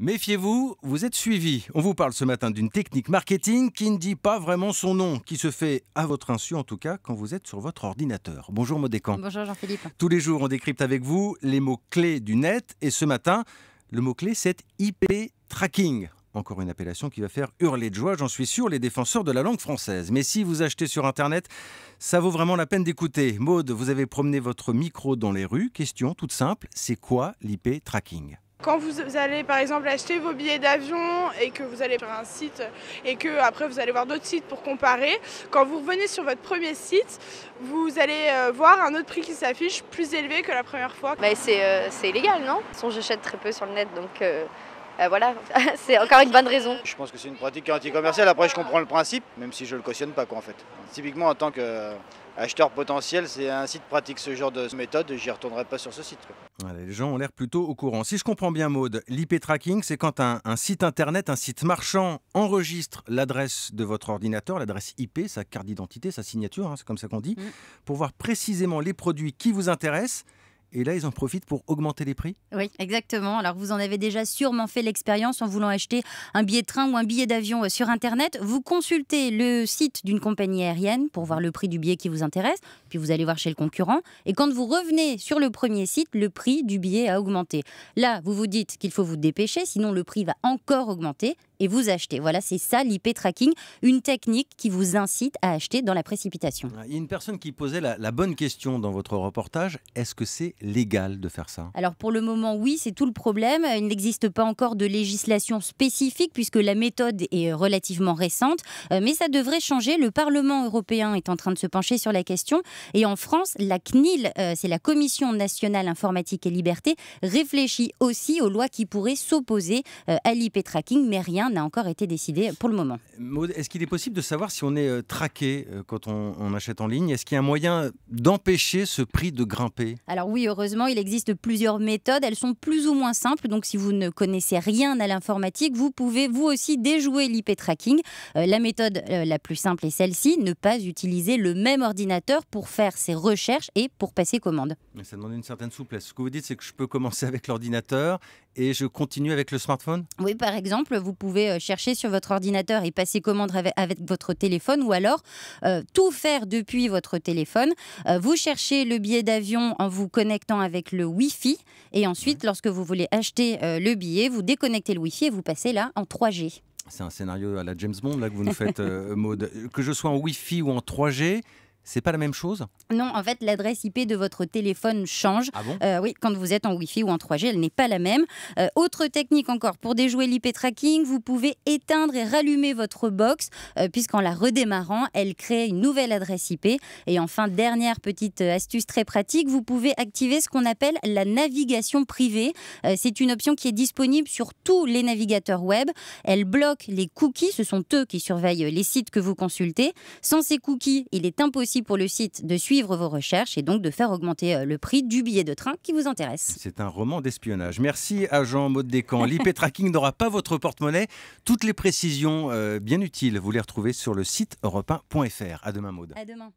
Méfiez-vous, vous êtes suivi. On vous parle ce matin d'une technique marketing qui ne dit pas vraiment son nom, qui se fait à votre insu en tout cas quand vous êtes sur votre ordinateur. Bonjour Maud Descamps. Bonjour Jean-Philippe. Tous les jours, on décrypte avec vous les mots-clés du net et ce matin, le mot-clé c'est IP tracking. Encore une appellation qui va faire hurler de joie, j'en suis sûr, les défenseurs de la langue française. Mais si vous achetez sur Internet, ça vaut vraiment la peine d'écouter. Maud, vous avez promené votre micro dans les rues. Question toute simple, c'est quoi l'IP tracking ? Quand vous allez par exemple acheter vos billets d'avion et que vous allez sur un site et que après vous allez voir d'autres sites pour comparer, quand vous revenez sur votre premier site, vous allez voir un autre prix qui s'affiche plus élevé que la première fois. C'est illégal, non? De toute façon, j'achète très peu sur le net, donc voilà, c'est encore une bonne raison. Je pense que c'est une pratique anti-commerciale. Après, je comprends le principe, même si je ne le cautionne pas, en fait. Typiquement, en tant qu'acheteur potentiel, c'est un site pratique ce genre de méthode, j'y retournerai pas sur ce site. Allez, les gens ont l'air plutôt au courant. Si je comprends bien, Maud, l'IP tracking, c'est quand un site internet, un site marchand enregistre l'adresse de votre ordinateur, l'adresse IP, sa carte d'identité, sa signature, c'est comme ça qu'on dit, pour voir précisément les produits qui vous intéressent. Et là, ils en profitent pour augmenter les prix ? Oui, exactement. Alors, vous en avez déjà sûrement fait l'expérience en voulant acheter un billet de train ou un billet d'avion sur Internet. Vous consultez le site d'une compagnie aérienne pour voir le prix du billet qui vous intéresse. Puis, vous allez voir chez le concurrent. Et quand vous revenez sur le premier site, le prix du billet a augmenté. Là, vous vous dites qu'il faut vous dépêcher, sinon le prix va encore augmenter et vous achetez. Voilà, c'est ça l'IP tracking, une technique qui vous incite à acheter dans la précipitation. Il y a une personne qui posait la bonne question dans votre reportage. Est-ce que c'est légal de faire ça ? Alors pour le moment, oui, c'est tout le problème. Il n'existe pas encore de législation spécifique puisque la méthode est relativement récente. Mais ça devrait changer. Le Parlement européen est en train de se pencher sur la question. Et en France, la CNIL, c'est la Commission nationale informatique et liberté, réfléchit aussi aux lois qui pourraient s'opposer à l'IP tracking. Mais rien n'a encore été décidé pour le moment. Maud, est-ce qu'il est possible de savoir si on est traqué quand on achète en ligne ? Est-ce qu'il y a un moyen d'empêcher ce prix de grimper ? Alors oui, heureusement, il existe plusieurs méthodes. Elles sont plus ou moins simples. Donc si vous ne connaissez rien à l'informatique, vous pouvez vous aussi déjouer l'IP tracking. La méthode la plus simple est celle-ci, ne pas utiliser le même ordinateur pour faire ses recherches et pour passer commande. Mais ça demande une certaine souplesse. Ce que vous dites, c'est que je peux commencer avec l'ordinateur et je continue avec le smartphone ? Oui, par exemple, vous pouvez chercher sur votre ordinateur et passer commande avec votre téléphone ou alors tout faire depuis votre téléphone. Vous cherchez le billet d'avion en vous connectant avec le Wi-Fi et ensuite, lorsque vous voulez acheter le billet, vous déconnectez le Wi-Fi et vous passez là en 3G. C'est un scénario à la James Bond là, que vous nous faites, Maud. Que je sois en Wi-Fi ou en 3G, c'est pas la même chose ? Non, en fait, l'adresse IP de votre téléphone change. Ah bon ? Oui, quand vous êtes en Wi-Fi ou en 3G, elle n'est pas la même. Autre technique encore, pour déjouer l'IP tracking, vous pouvez éteindre et rallumer votre box, puisqu'en la redémarrant, elle crée une nouvelle adresse IP. Et enfin, dernière petite astuce très pratique, vous pouvez activer ce qu'on appelle la navigation privée. C'est une option qui est disponible sur tous les navigateurs web. Elle bloque les cookies, ce sont eux qui surveillent les sites que vous consultez. Sans ces cookies, il est impossible pour le site de suivre vos recherches et donc de faire augmenter le prix du billet de train qui vous intéresse. C'est un roman d'espionnage. Merci à Jean-Maud Descamps. L'IP tracking n'aura pas votre porte-monnaie. Toutes les précisions bien utiles, vous les retrouvez sur le site europe1.fr. À demain, Maud. À demain.